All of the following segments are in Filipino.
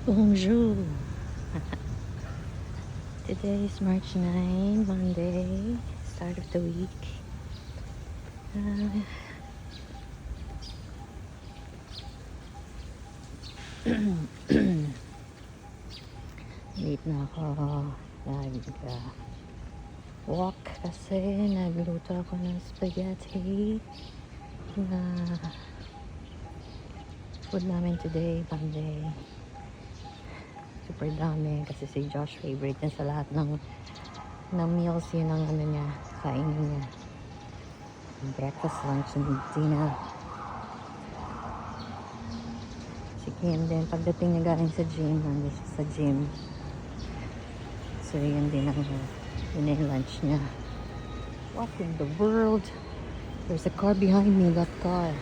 Bonjour. Today is March 9, Monday, start of the week. Uh, Late na ako nag-walk kasi nagluto ako ng spaghetti na food namin today, Monday. Super dami kasi si Josh favorite niya sa lahat ng meals, yun ang ano niya, kainin niya. Breakfast, lunch, and dinner. Si Kim din, pagdating niya galing sa gym, nandun siya sa gym. So yun din ang lunch niya. What in the world? There's a car behind me, that car.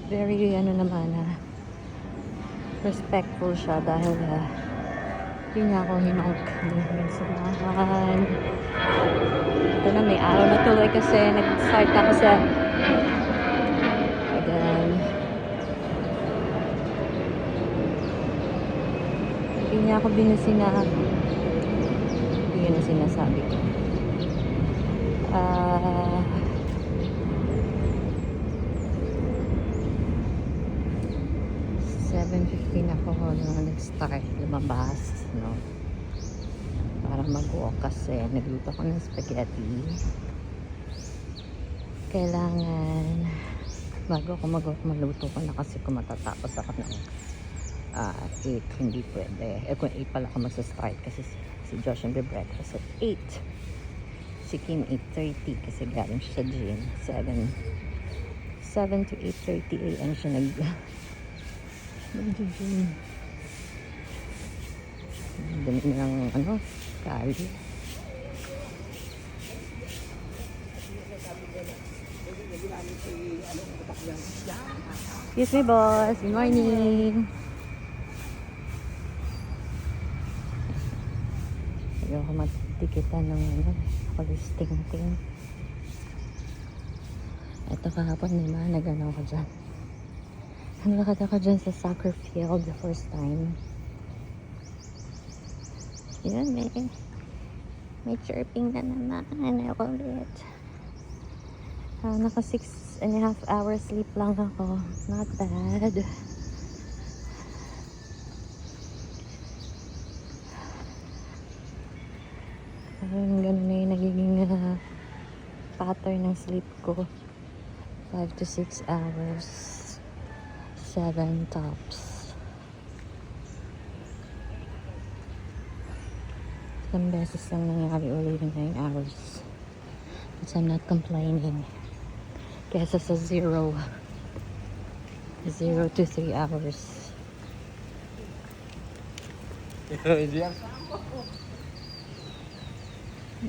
Very respectful siya dahil yun niya ako hinok. Yung samahan. Ito na, may araw na tuloy kasi nag-start ako sa hindi niya ako binusinahan. Hindi yun ang sinasabi ko. 7:15 ako nag-start lumabas, no? Para mag-walk kasi nagluto ko ng spaghetti. Kailangan bago ako mag-walk, maluto ko na kasi kung matatapos ako ng 8, hindi pwede. Kung 8 pala ako magsa-start kasi si Josh ang breakfast at 8. Si Kim 8:30 kasi galing siya sa gym. 7 to 8:30 a.m. siya nag-gym. Dami ng kali. Excuse me, boss. Good morning. Ayoko matikitan ng police ting-ting. Ito kahapon, diba? Nag-ano ko dyan. Naglakad ako dyan sa soccer field the first time. Yan, may chirping na naman. I love it. Naka 6.5 hours sleep lang ako. Not bad. Ganun na yung nagiging pattern ng sleep ko. 5 to 6 hours. 7 tops. Some beses lang nangyari ulit yung 9 hours. But I'm not complaining. Kesa sa 0 to 3 hours.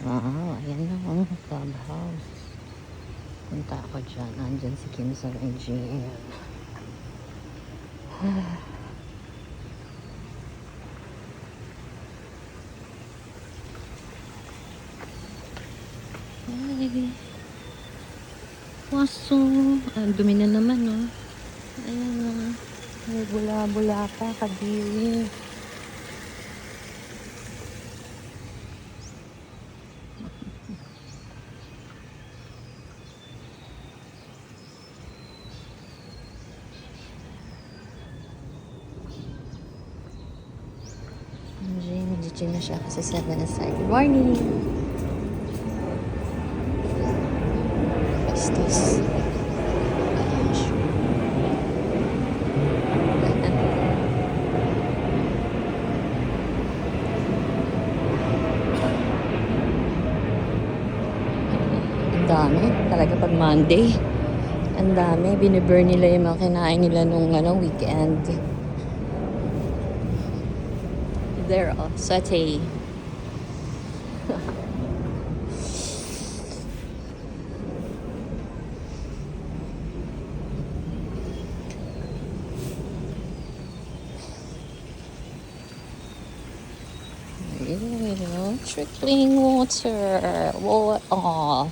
Ayan na ang clubhouse. Punta ako dyan. Nandyan si Kim sa gym. Ay, waso. Dumi na naman, no? Ayan na. May bula-bula pa, kadiri. Nag-gym na siya kasi 7 aside. Good morning! Bastos. Ang dami. Talaga pag Monday. Ang dami. Biniburn nila yung mga kinain nila nung weekend. There, saute. Trickling water. Oh.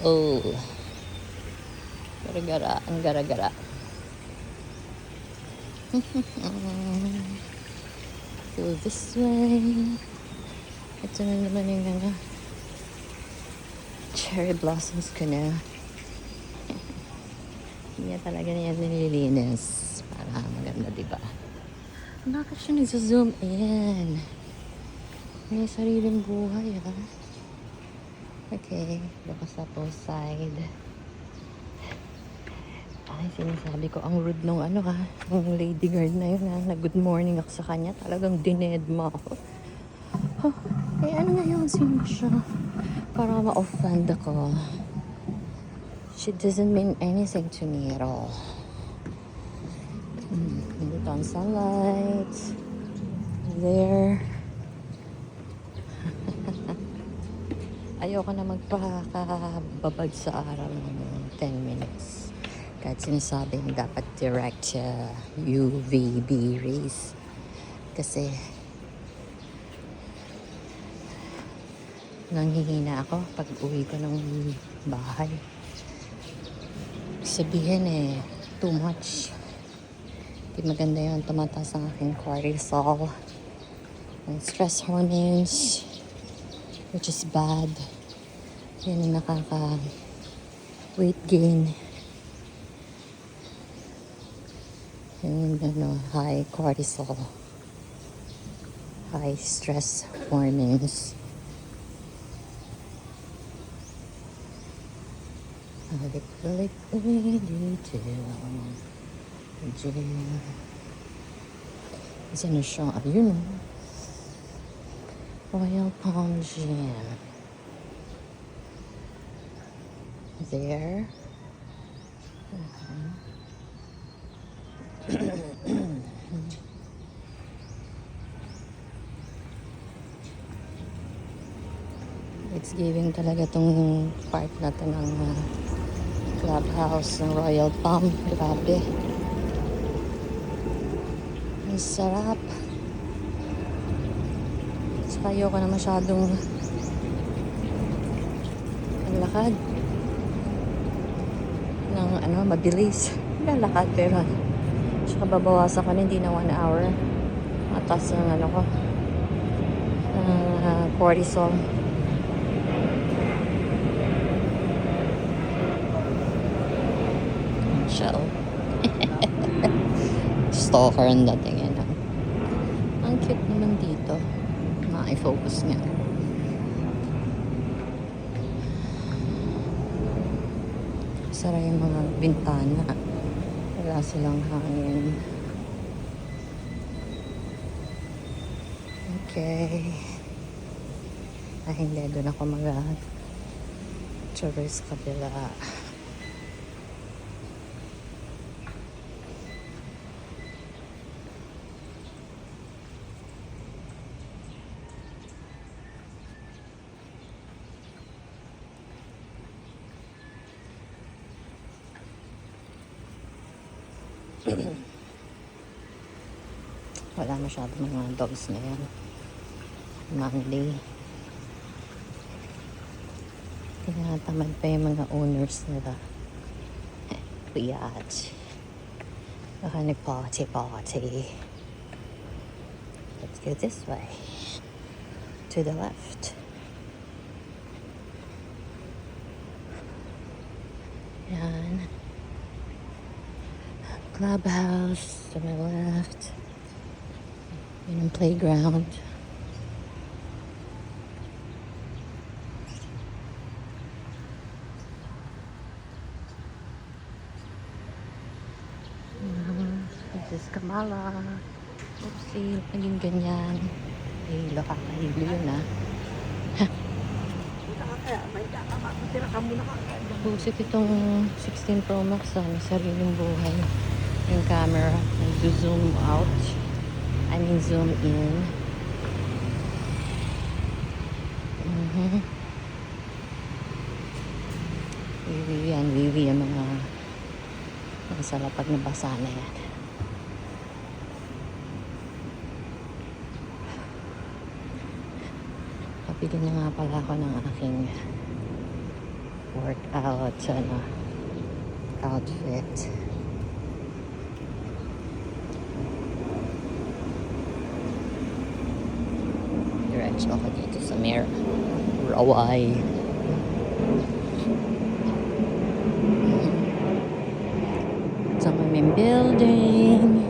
Ooh. Gara-gara. Ang gara-gara. Go this way. Ito na naman yung cherry blossoms ko na. Hindi talaga niya nililinis para maganda, diba? Bakit siya nagzo-zoom in? May sariling buhay, ha? Okay, baka sa post side. Ay, sinasabi ko, ang rude nung ang lady guard na yun, ha? Na good morning ako sa kanya. Talagang dinedma ako. Huh, eh, ano ngayon? Sino siya? Para ma-offend ako. She doesn't mean anything to me at all. Dito ang sunlight. There. Ayoko na magpakababad sa araw ng 10 minutes. Kahit sinasabing dapat direct UVB rays. Kasi nanghihina ako pag uwi ko ng bahay. Sabihin too much. Di maganda yun. Tumataas ang aking cortisol and stress hormones, which is bad. Yan ang weight gain. And high cortisol, high stress hormones. Balik dito. Isa na siya, ayun. Royal Palm Gym. There. It's giving talaga tong part na to ng clubhouse ng Royal Palm. Grabe. Ang sarap. Saka ayoko na masyadong lakad ng mabilis. Lalakad pero saka babawasan ko na, hindi na 1 hour. Mataas ng ko cortisol. Shell. Stalker ang dating yan. Ang cute naman dito. Ma-focus nga. Sara yung mga bintana. Wala silang hangin. Okay. Hindi. Doon ako mag-traverse kabila. Wala masyado mga dogs na yan. Monday. Tinatamad pa yung mga owners nila. Biatch. Baka nag-party. Let's go this way. To the left. Yan. Clubhouse to my left. Yun ang playground. This is Kamala. Oopsie, naging ganyan. Hilo, kakahilo yun Busit itong 16 Pro Max may sariling buhay. Yung camera, nag-zoom out. I mean, zoom in. Wiwi ang mga nasa lapag na basa na yan. Kapili na nga pala ako ng aking workout outfit. Nagla-lunch ako dito sa Rawai. Sa aming building.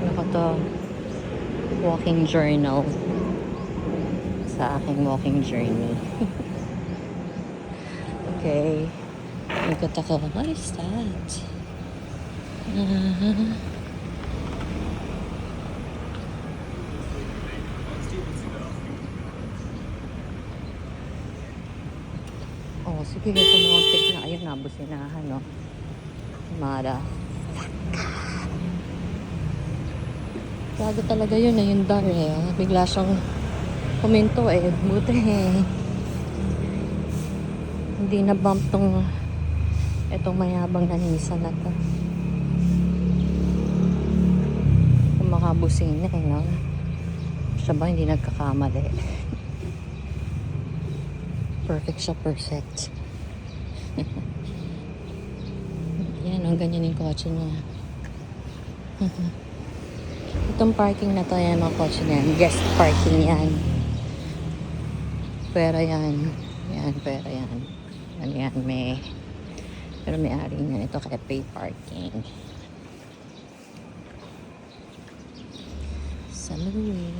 Ano to? Walking journal. Sa aking walking journey. Okay. Ikot ako. What is that? Oh, sige. Tumuntik na. Ayun na. Businahan, no? Mara. Bago talaga yun eh. Yung dar eh. Bigla siyang kuminto eh. Buti eh. Hindi na bump itong mayabang na Nissan na to. Kung makabusina eh, no? Siya ba hindi nagkakamali? Perfect siya, perfect. Yan, ang ganyan yung kotse niya. Itong parking na to, yan mga kotse niya. Guest parking yan. Pero yan. Yan, pero yan. Yan, pero may ari nga ito kaya pay parking. Sa Louis.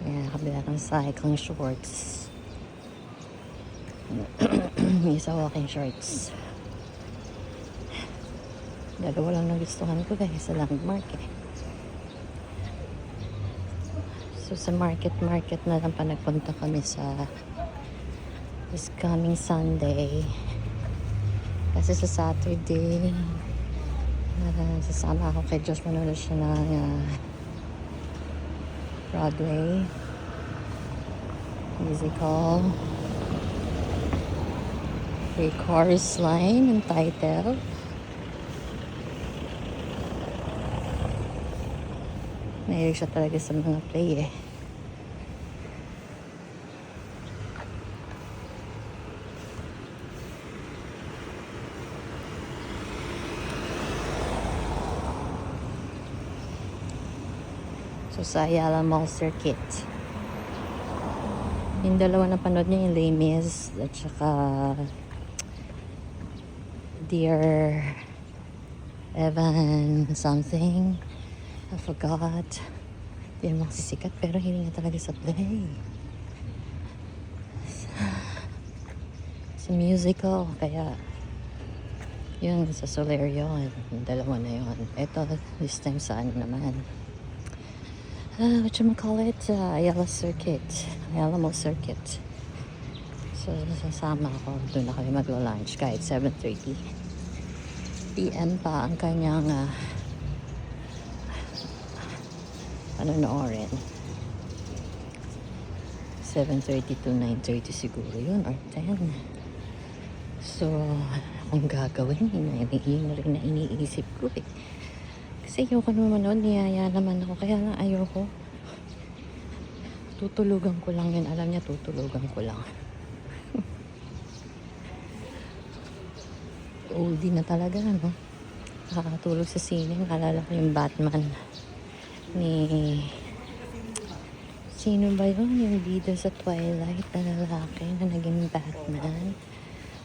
Yan, kabila ng cycling shorts. Isa walking shorts. Dalawa lang nagustuhan ko guys sa landmark eh. So sa market na lang pa nagpunta kami sa this coming Sunday. Kasi sa Saturday sasama ako kay Josh, manonood siya ng Broadway musical. May chorus line and title. Mahilig siya talaga sa mga play eh. So sa Ayala Mall Circuit. Yung dalawa na panood niya, yung Les Mis at saka Dear Evan something. I forgot. Hindi naman sisikat pero hiling na talaga sa play. Sa musical. Kaya yun sa Solerio. Yung dalawa na yun. Ito this time sa ano naman. Whatchamacallit? Ayala Circuit. Ayala Mall Circuit. So sasama ako. Doon na kami magla-lunch kahit 7:30 PM pa ang kanyang panonoorin. 7:30 to 9:30 siguro yun or 10. So ang gagawin yun na rin na iniisip ko eh. Kasi ayoko naman manood, niyaya naman ako. Kaya nga ayoko. Tutulugan ko lang yun. Alam niya, tutulugan ko lang. Oldie na talaga, no? Nakakatulog sa sine. Naalala ko yung Batman ni... Sino ba yun? Yung bida sa Twilight na lalaki na naging Batman.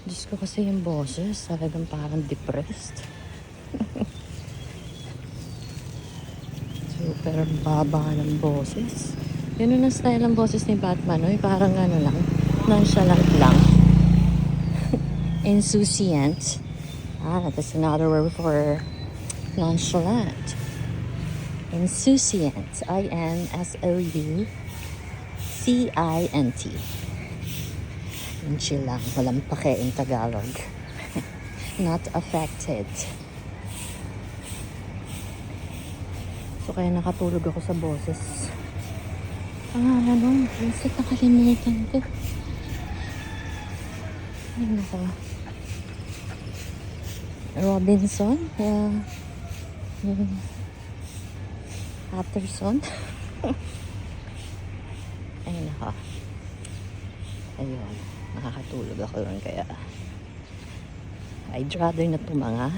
Diyos ko kasi yung boses. Talagang parang depressed. Super baba ng boses. Yun ang style ng boses ni Batman. No? Parang ano lang, nonchalant lang. Insouciant. That's another word for nonchalant. Insouciant. INSOUCINT. Yung chill lang. Walang pake in Tagalog. Not affected. So kaya nakatulog ako sa boses. Pangalan nun, kasi nakalimutan ko. Ay nako. Robinson? Patterson? Ay nako. Ayun, nakakatulog ako ron kaya I'd rather na tumanga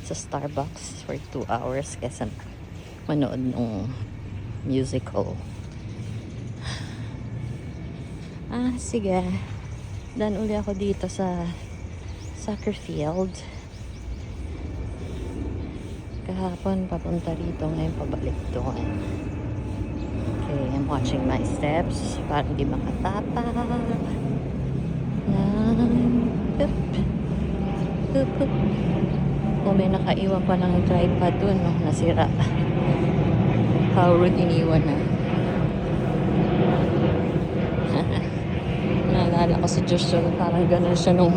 sa Starbucks for 2 hours kesa manood ng musical. Sige. Dan uli ako dito sa soccer field. Kahapon papunta rito, ngayon pabalik doon. Okay, I'm watching my steps para hindi makatapak. Pip. Pip. O may nakaiwan pa ng tripod dun, no? Nasira. How rude, iniwan na. Naalala ko si Joshua, parang ganun siya nung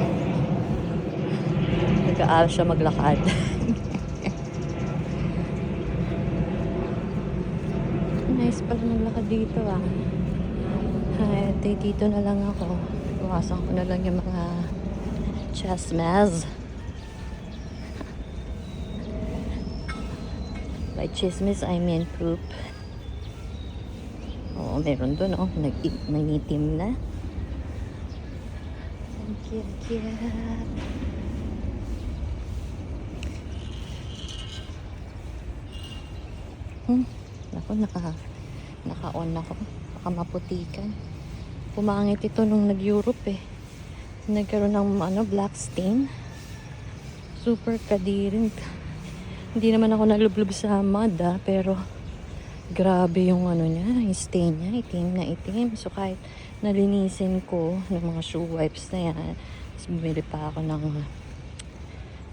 nag-aaral siya maglakad. Nice pala maglakad dito dito na lang ako. Iwasan ko na lang yung mga chismes. By chismes, I mean poop. Oo, meron doon, nangitim na. Ako, naka-on ako. Baka maputikan. Pumangit ito nung nag-Europe Nagkaroon ng black stain. Super kadirin. Hindi naman ako nalublob sa mud pero grabe yung niya, yung stain niya, itim na itim. So kahit nalinisin ko ng mga shoe wipes na yan, bumili pa ako ng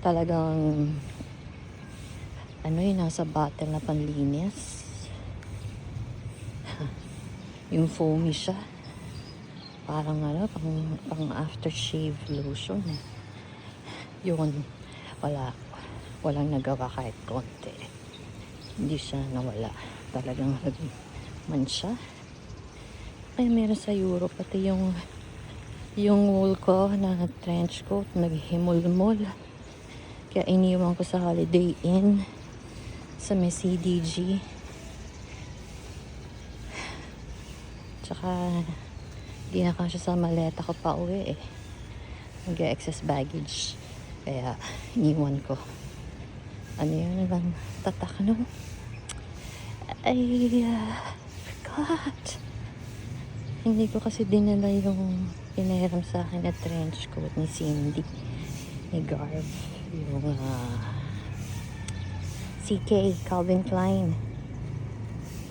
talagang yung nasa bottle na panlinis. Yung foamy siya. Parang pang aftershave lotion. Yun, walang nagawa kahit konti. Hindi siya nawala. Talagang man siya. Kaya meron sa Europe, pati yung wool ko na trench coat, naghimol-mol. Kaya iniwan ko sa Holiday Inn sa may CDG. Tsaka di na kasya sa maleta ko pa uwi Nag-excess baggage. Kaya iniwan ko. Yun lang tatak forgot. Hindi ko kasi dinala yung pinahiram sa akin na trench coat ni Cindy. Ni Garb. Yung CK, Calvin Klein.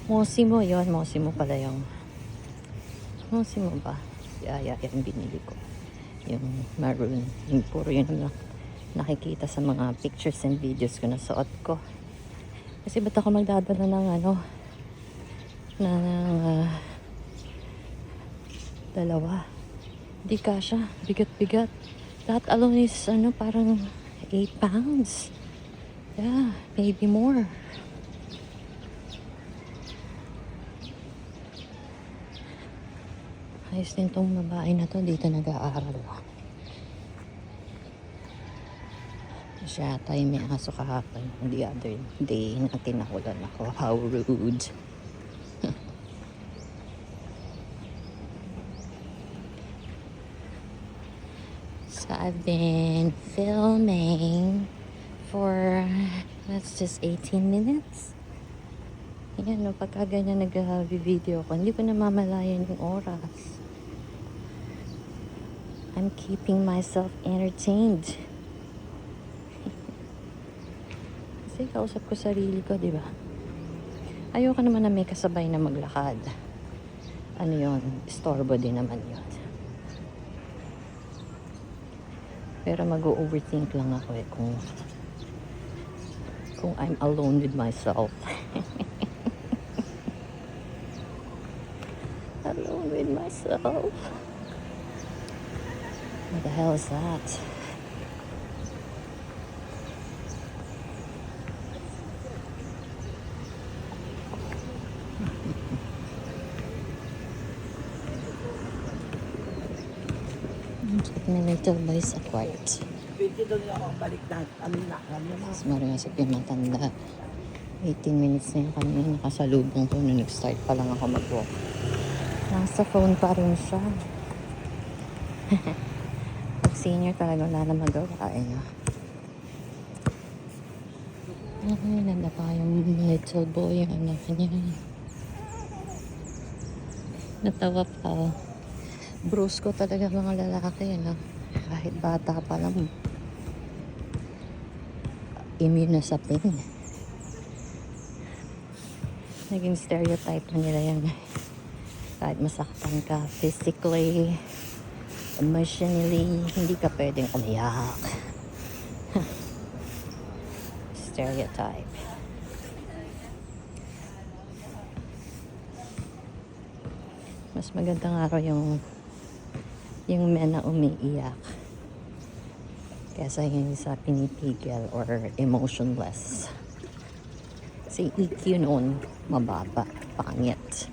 Mosimo yun. Mosimo pala yung Mosimo ba? Yung binili ko. Yung maroon. Yung puro yun lang nakikita sa mga pictures and videos ko na suot ko. Kasi ba't ako magdadala ng dalawa? Di kasha. Bigat-bigat. That alone is parang 8 pounds. Yeah, maybe more. Ayos din tong babae na to. Dito nag-aaral. Siya tayo may aso kahapon. The other day na tinakulan ako. How rude. So I've been filming for that's just 18 minutes. Yan, pagka ganyan nag-video ko, hindi ko namamalayan yung oras. I'm keeping myself entertained. Kasi kausap ko sarili ko, di ba? Ayoko naman na may kasabay na maglakad. Yun, istorbo din naman yun. Pero mag-overthink lang ako kung I'm alone with myself. Alone with myself. What the hell is that? May little boys acquired. Mas maringasip yung matanda. 18 minutes na yung kanina. Nakasalubong ko nung nag-start pa lang ako mag-walk. Nasa phone pa rin siya. Pag senior talaga wala na magawa eh. Ay, nandapa yung little boy, yung anak niya. Natawa pa. Brusko talaga mga lalaki, no? Kahit bata pa lang, immune na sa pain. Naging stereotype na nila yan. Kahit masaktan ka physically, emotionally, hindi ka pwedeng umiyak. Stereotype. Mas magandang araw yung men na umiiyak kaysa yung sa pinipigil or emotionless. Si EQ noon, mababa, pangit.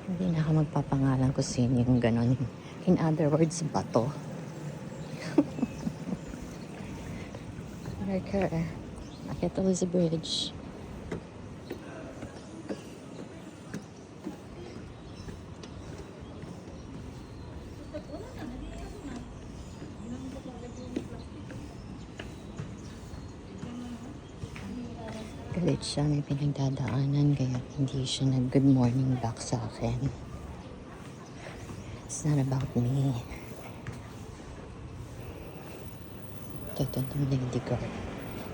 Hindi na ako magpapangalan kung sino yung ganon. In other words, bato. Marker. Nakita ko sa bridge. Galit siya, may pinagdadaanan kaya hindi siya nag-good morning back sa akin. It's not about me. Ito ng lady guard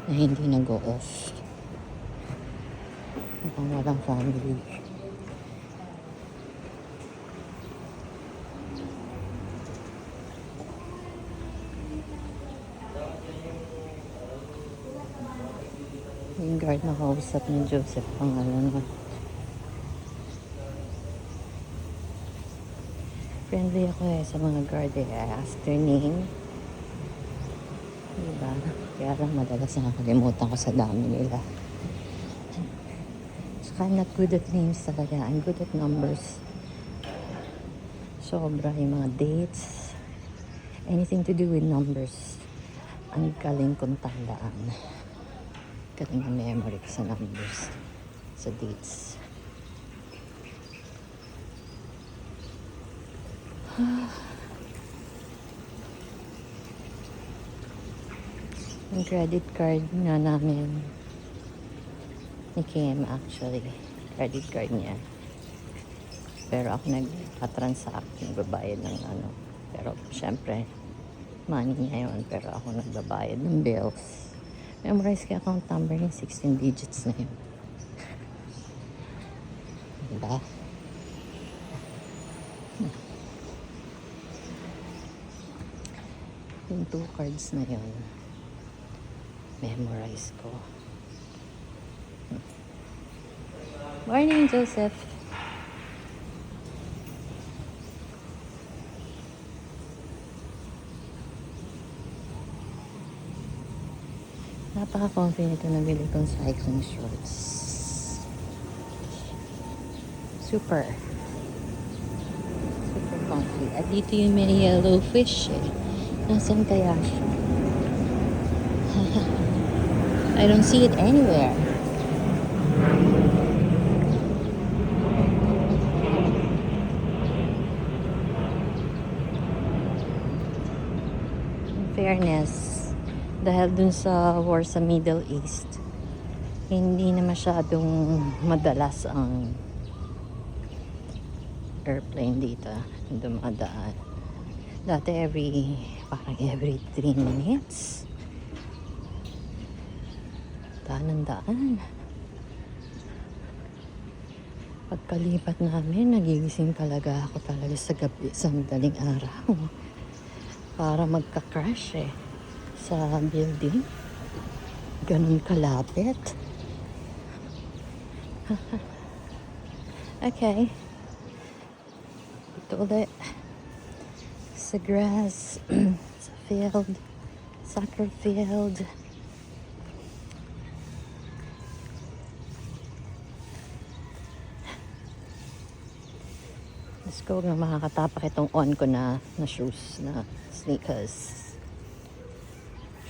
na hindi nag-o-off. Mukhang walang family. Yung guard na kausap ni Joseph pangalan mo. Friendly ako eh sa mga guard eh. I asked their name. Diba? Kaya lang madalas nakakalimutan ko sa dami nila. Saka I'm not good at names talaga. I'm good at numbers. Sobra yung mga dates. Anything to do with numbers. Ang galing kong tandaan. Galing ang memory ko sa numbers. Sa dates. Yung credit card nga namin ni Kim actually. Credit card niya. Pero ako nagpa-transact, nagbabayad ng ano. Pero syempre, money niya yun. Pero ako nagbabayad ng bills. Memorize kaya account number niya, 16 digits na yun. Diba? Yung 2 cards na yun, memorize ko. Morning, Joseph. Napaka-comfy nito na bili kong cycling shorts. Super. Super comfy. At dito yung may yellow fish eh. Nasaan kaya siya? I don't see it anywhere. In fairness, dahil dun sa war sa Middle East, hindi na masyadong madalas ang airplane dito dumadaan. Dati parang every 3 minutes. Daan. Pagkalipat namin, nagigising talaga ako talaga sa gabi, sa madaling araw. Para magka-crash eh. Sa building. Ganun kalapit. Okay. Ito ulit. Sa grass. Sa field. Soccer field. Let's go na makakatapak itong on ko na shoes, na sneakers.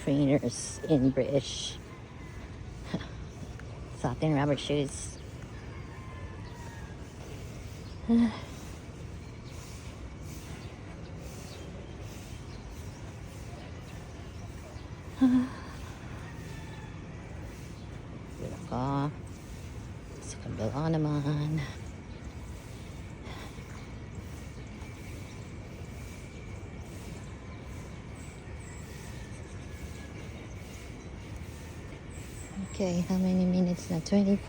Trainers in British. Satin rubber shoes. Wala ka. Sa kabila naman. Okay, how many minutes na? 25.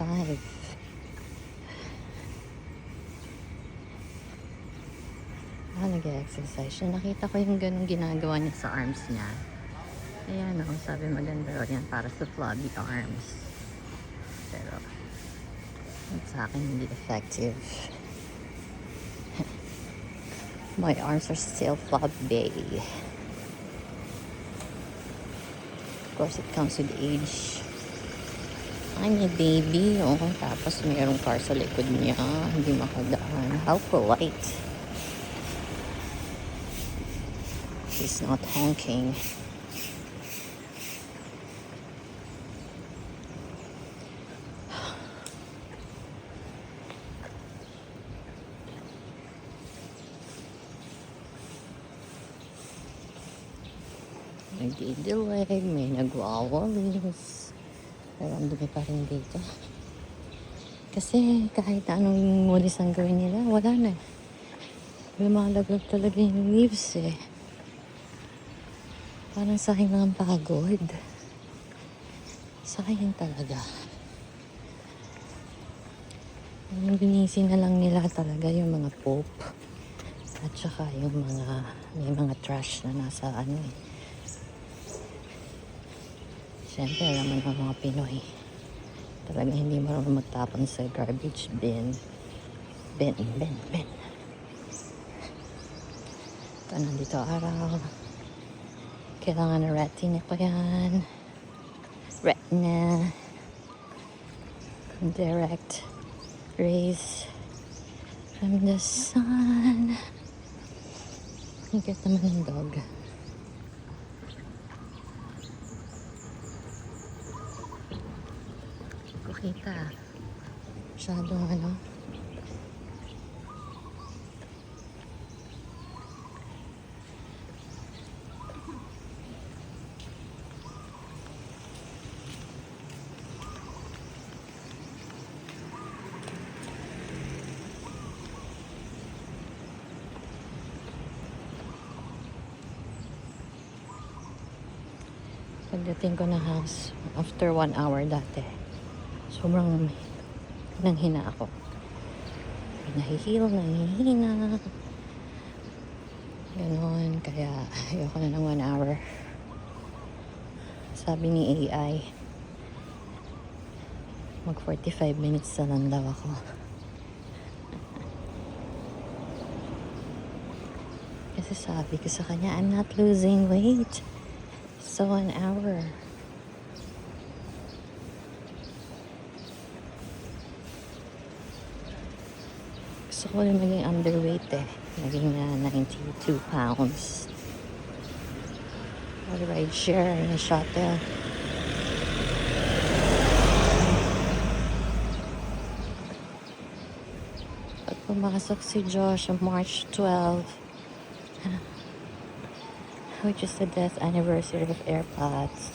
Nag-exercise siya. Nakita ko yung ganun ginagawa niya sa arms niya. Ayan o, sabi maganda o yan para sa flabby arms. Pero, sa akin hindi effective. My arms are still flabby. Of course, it comes with age. I'm a baby, oh. Tapos mayroong car sa likod niya. Hindi makadaan. How polite. She's not honking. Nagdidilig, may nagwawalis. Pero ang dumi pa rin dito. Kasi kahit anong modis ang gawin nila, wala na. Lumalaglag talaga yung leaves eh. Parang sa akin lang pagod. Sa akin talaga. Yung binisin na lang nila talaga yung mga poop. At saka yung mga, may mga trash na nasa ano eh. Siyempre, alam mo ng mga Pinoy. Talaga hindi marunong magtapon sa garbage bin. Bin. Ito, nandito araw. Kailangan na retina ko yan. Retina. Direct rays from the sun. Higit naman ng dog. Kita. Masyadong ano. Pagdating ko na house, after 1 hour dati, sobrang nanghina ako. Nahihilo, nahihina. Ganon, kaya ayoko na ng 1 hour. Sabi ni AI, mag 45 minutes na lang daw ako. Kasi sabi ko sa kanya, I'm not losing weight. So 1 hour. Gusto ko rin maging underweight eh. Naging 92 pounds. Ride share na shuttle. Pag pumasok si Josh on March 12, which is the death anniversary of AirPods.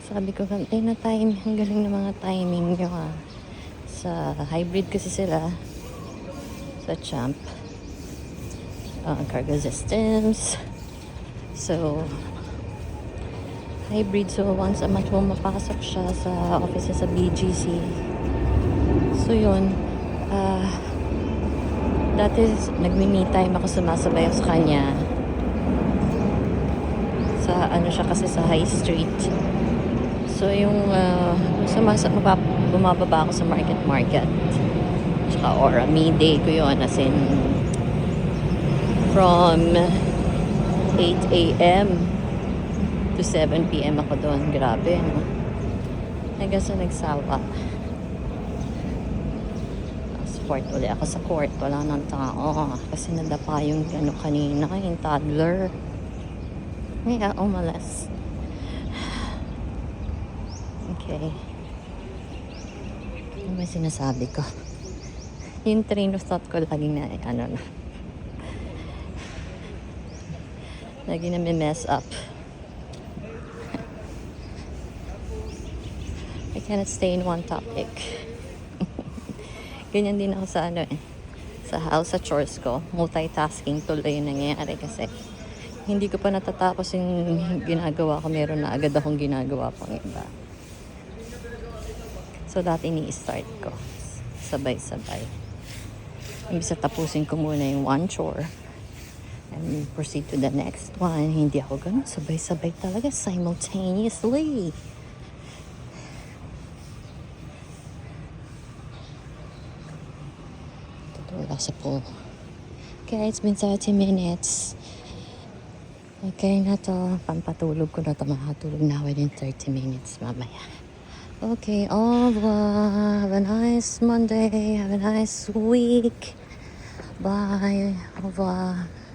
Sabi ko, kantay na time. Ang galing ng mga timing nyo ha. Sa hybrid kasi sila. Sa Champ. Cargo systems. So, hybrid. So, once a month mapasok siya sa office sa BGC. So, yun. Dati, nagmi-me time ako sumasabay sa kanya. Sa ano siya kasi sa High Street. So yung bumababa ako sa market. Tsaka Aura, midday ko yun as in from 8 a.m. to 7 p.m. ako doon. Grabe, no? Hanggang sa nagsawa. Sport ulit ako sa court. Wala nang tao. Kasi nadapa yung ano kanina, yung toddler. Kaya umalas. Okay. Ano ba sinasabi ko? Yung train of thought ko laging na, laging na may mess up. Cannot stay in one topic. Ganyan din ako sa ano eh. Sa house, sa chores ko. Multitasking tuloy yung nangyayari kasi hindi ko pa natatapos yung ginagawa ko. Meron na agad akong ginagawa pang iba. So, dati ni-start ko. Sabay-sabay. Imbis na tapusin ko muna yung one chore and proceed to the next one. Hindi ako ganun. Sabay-sabay talaga. Simultaneously. Wala sa pool. Okay, it's been 30 minutes. Okay na to. Pampatulog ko na to. Makatulog na within 30 minutes mamaya. Okay, au revoir. Have a nice Monday. Have a nice week. Bye. Au revoir.